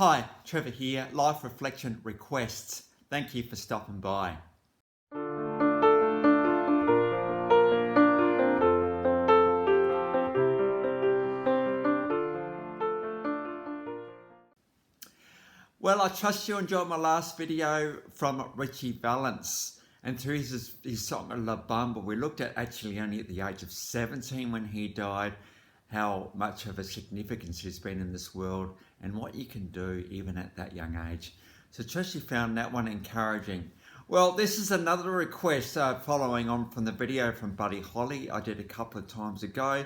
Hi, Trevor here, Life Reflection Requests. Thank you for stopping by. Well, I trust you enjoyed my last video from Ritchie Valens. And through his song Bamba, we looked at actually only at the age of 17 when he died, how much of a significance he's been in this world and what you can do even at that young age. So trust you found that one encouraging. Well, this is another request following on from the video from Buddy Holly I did a couple of times ago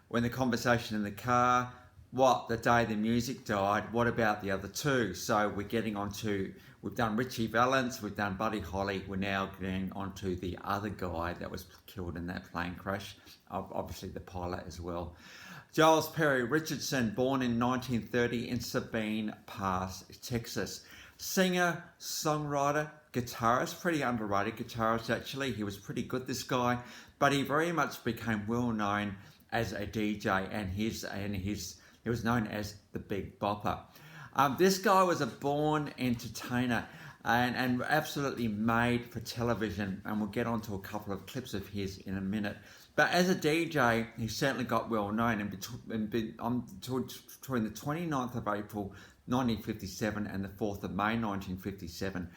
when the conversation in the car, what, the day the music died, what about the other two? So we're getting on to, we've done Ritchie Valens, we've done Buddy Holly, we're now getting on to the other guy that was killed in that plane crash, obviously the pilot as well. Giles Perry Richardson, born in 1930 in Sabine Pass, Texas. Singer, songwriter, guitarist, pretty underrated guitarist actually. He was pretty good, this guy, but he very much became well known as a DJ and he was known as the Big Bopper. This guy was a born entertainer and absolutely made for television, and we'll get onto a couple of clips of his in a minute. But as a DJ, he certainly got well known, and between the 29th of April 1957 and the 4th of May 1957,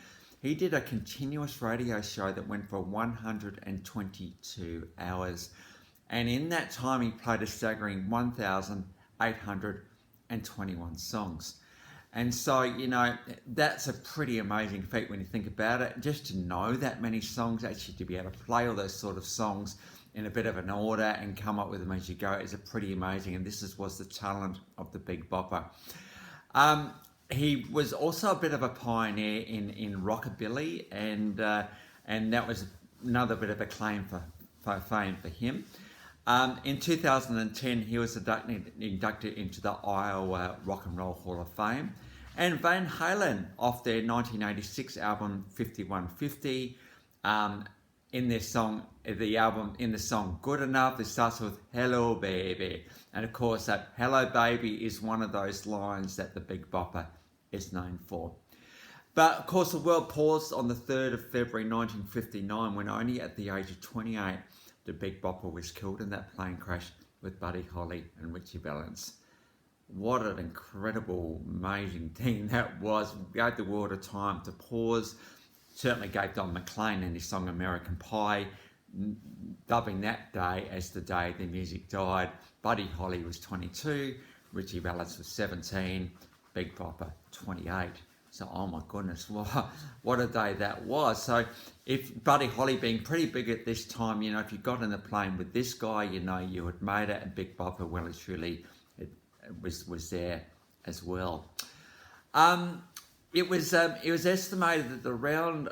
he did a continuous radio show that went for 122 hours. And in that time, he played a staggering 1,821 songs. And so, you know, that's a pretty amazing feat when you think about it. Just to know that many songs, actually to be able to play all those sort of songs in a bit of an order and come up with them as you go is a pretty amazing. And this was the talent of the Big Bopper. He was also a bit of a pioneer in rockabilly, and that was another bit of a claim for fame for him. In 2010, he was inducted into the Iowa Rock and Roll Hall of Fame. And Van Halen, off their 1986 album 5150, in the song Good Enough, it starts with "Hello Baby." And of course, that "Hello Baby" is one of those lines that the Big Bopper is known for. But of course, the world paused on the 3rd of February 1959 when only at the age of 28, the Big Bopper was killed in that plane crash with Buddy Holly and Ritchie Valens. What an incredible, amazing thing that was. It gave the world a time to pause. Certainly gave Don McLean and his song American Pie, dubbing that day as the day the music died. Buddy Holly was 22, Ritchie Valens was 17, Big Bopper 28. So, oh my goodness, what a day that was. So if Buddy Holly being pretty big at this time, you know, if you got in the plane with this guy, you know, you had made it, and Big Bopper, well, it truly was there as well. It was estimated that around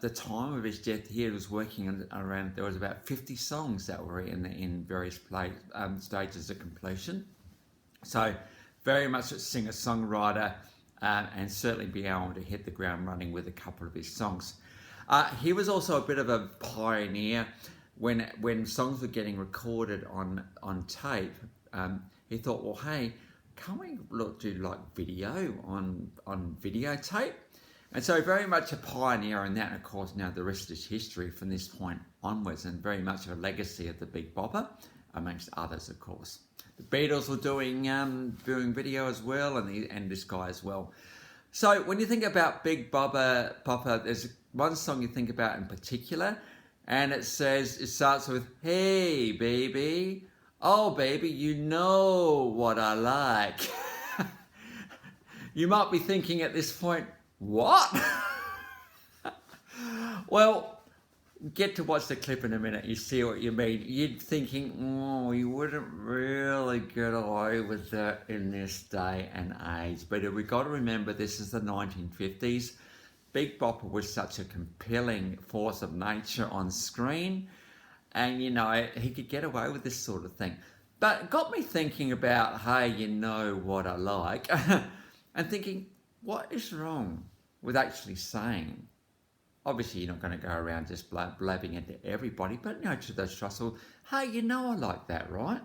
the time of his death, he was working around, there was about 50 songs that were in various stages of completion. So very much a singer-songwriter, and certainly be able to hit the ground running with a couple of his songs. He was also a bit of a pioneer when songs were getting recorded on tape. He thought, well, hey, can't we do like video on videotape? And so very much a pioneer in that. And of course, now the rest is history from this point onwards, and very much a legacy of the Big Bopper, amongst others, of course. The Beatles were doing video as well, and this guy as well. So when you think about Big Bopper, there's one song you think about in particular, and it starts with, "Hey baby, oh baby, you know what I like." You might be thinking at this point, what? Well, get to watch the clip in a minute, you see what you mean. You're thinking, oh, you wouldn't really get away with that in this day and age. But we've got to remember, this is the 1950s. Big Bopper was such a compelling force of nature on screen, and you know, he could get away with this sort of thing. But it got me thinking about, hey, you know what I like, and thinking, what is wrong with actually saying? Obviously, you're not going to go around just blabbing into everybody, but you know, to those trustful, hey, you know I like that, right?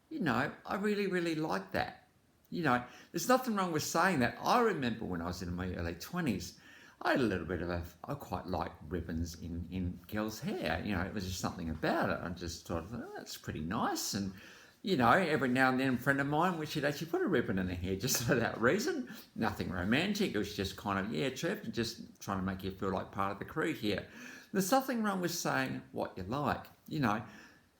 You know, I really, really like that. You know, there's nothing wrong with saying that. I remember when I was in my early 20s, I had a little bit of I quite liked ribbons in girls' hair. You know, it was just something about it. I just thought, oh, that's pretty nice. And, you know, every now and then a friend of mine, we should actually put a ribbon in her hair just for that reason. Nothing romantic. It was just kind of, yeah, Trev, just trying to make you feel like part of the crew here. There's nothing wrong with saying what you like. You know,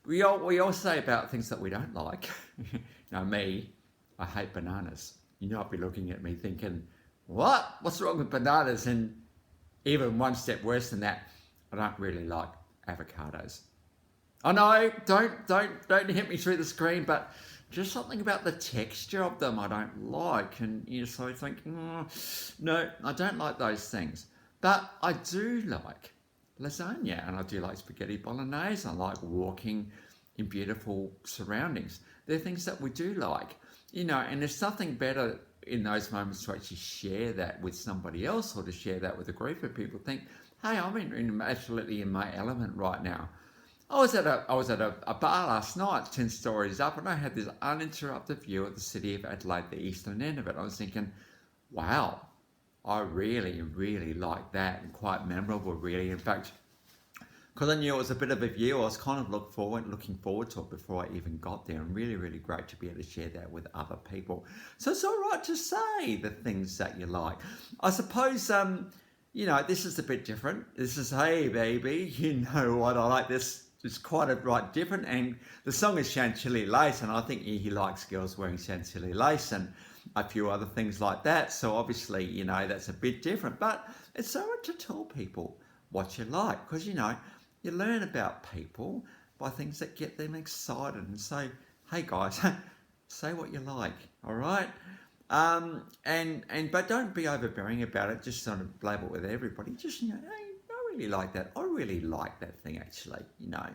we all say about things that we don't like. You know, me, I hate bananas. You know, I'll be looking at me thinking, what? What's wrong with bananas? And even one step worse than that, I don't really like avocados. I know, don't hit me through the screen, but just something about the texture of them I don't like. And you know, so I think, no, I don't like those things. But I do like lasagna, and I do like spaghetti bolognese. I like walking in beautiful surroundings. They're things that we do like, you know, and there's something better in those moments to actually share that with somebody else, or to share that with a group of people. Think, hey, I'm absolutely in my element right now. I was at a bar last night, 10 stories up, and I had this uninterrupted view of the city of Adelaide, the eastern end of it. I was thinking, wow, I really, really like that, and quite memorable, really. In fact, because I knew it was a bit of a view, I was kind of looking forward to it before I even got there, and really, really great to be able to share that with other people. So it's all right to say the things that you like. I suppose, you know, this is a bit different. This is, hey, baby, you know what, I like this. It's quite a right different, and the song is Chantilly lace, and I think he likes girls wearing Chantilly lace and a few other things like that. So obviously, you know, that's a bit different, but it's so hard to tell people what you like, because, you know, you learn about people by things that get them excited. And so, hey guys, say what you like, all right? But don't be overbearing about it. Just sort of label it with everybody. Just, you know, hey, I really like that. I really like that thing, actually, you know.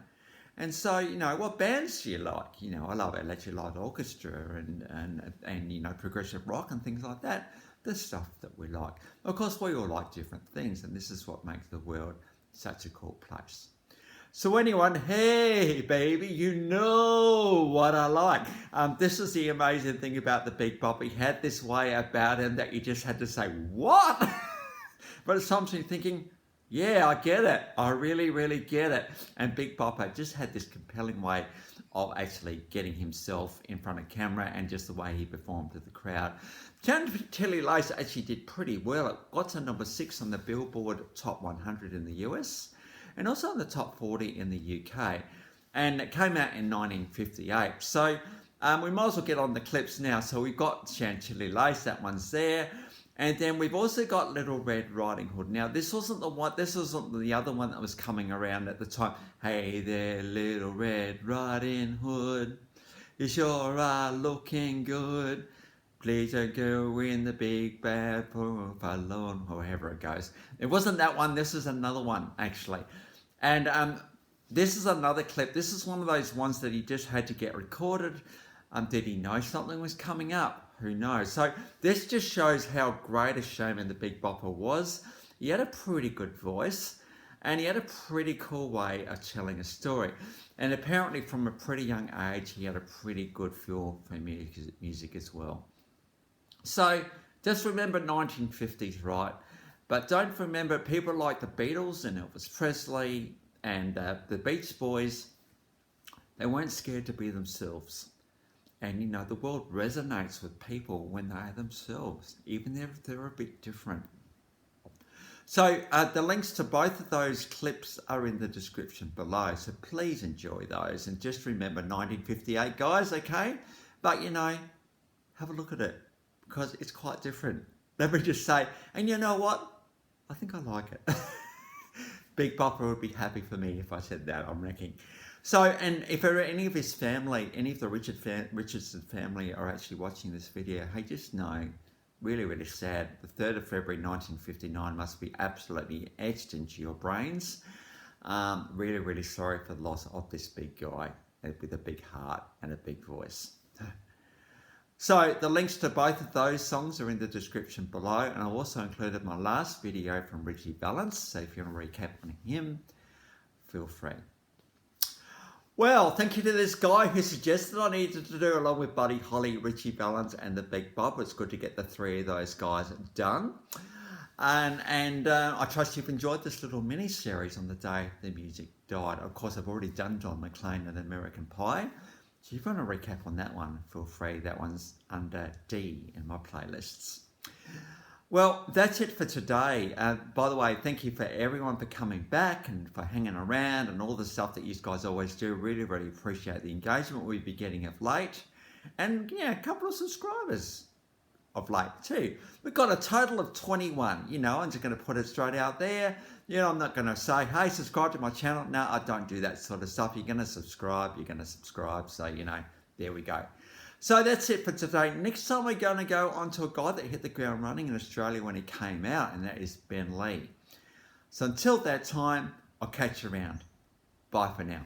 And so, you know, what bands do you like? You know, I love electric light orchestra and you know, progressive rock and things like that. The stuff that we like. Of course, we all like different things, and this is what makes the world such a cool place. So anyone, hey baby, you know what I like. This is the amazing thing about the Big Bopper. He had this way about him that you just had to say, what? But it's sometimes you're thinking, yeah, I get it. I really, really get it. And Big Bopper just had this compelling way of actually getting himself in front of camera, and just the way he performed to the crowd. Chantilly lace actually did pretty well. It got to number 6 on the Billboard Top 100 in the US, and also in the top 40 in the UK. And it came out in 1958. So we might as well get on the clips now. So we've got Chantilly lace, that one's there. And then we've also got Little Red Riding Hood. Now, this wasn't the other one that was coming around at the time. Hey there, Little Red Riding Hood, you sure are looking good. Please don't go in the big bad pool alone, or however it goes. It wasn't that one. This is another one, actually. And this is another clip. This is one of those ones that he just had to get recorded. Did he know something was coming up? Who knows? So this just shows how great a showman the Big Bopper was. He had a pretty good voice, and he had a pretty cool way of telling a story. And apparently from a pretty young age, he had a pretty good feel for music as well. So just remember 1950s, right? But don't remember people like the Beatles and Elvis Presley and the Beach Boys. They weren't scared to be themselves. And, you know, the world resonates with people when they are themselves, even if they're a bit different. So the links to both of those clips are in the description below. So please enjoy those. And just remember 1958, guys, okay? But, you know, have a look at it, because it's quite different. Let me just say, and you know what? I think I like it. Big Bopper would be happy for me if I said that, I'm reckoning. So, and if any of his family, any of the Richardson family are actually watching this video, hey, just know, really, really sad. The 3rd of February 1959 must be absolutely etched into your brains. Really, really sorry for the loss of this big guy with a big heart and a big voice. So the links to both of those songs are in the description below, and I've also included my last video from Ritchie Valens, so if you want to recap on him, feel free. Well, thank you to this guy who suggested I needed to do, along with Buddy Holly, Ritchie Valens, and the Big Bopper. It's good to get the three of those guys done. And I trust you've enjoyed this little mini series on the day the music died. Of course, I've already done John McClane and American Pie. So if you want a recap on that one, feel free. That one's under D in my playlists. Well, that's it for today. By the way, thank you for everyone for coming back and for hanging around and all the stuff that you guys always do. Really, really appreciate the engagement we've been getting of late. And yeah, a couple of subscribers of late too. We've got a total of 21. You know, I'm just going to put it straight out there. You know, I'm not going to say, hey, subscribe to my channel. No, I don't do that sort of stuff. You're going to subscribe. So, you know, there we go. So that's it for today. Next time we're going to go on to a guy that hit the ground running in Australia when he came out, and that is Ben Lee. So until that time, I'll catch you around. Bye for now.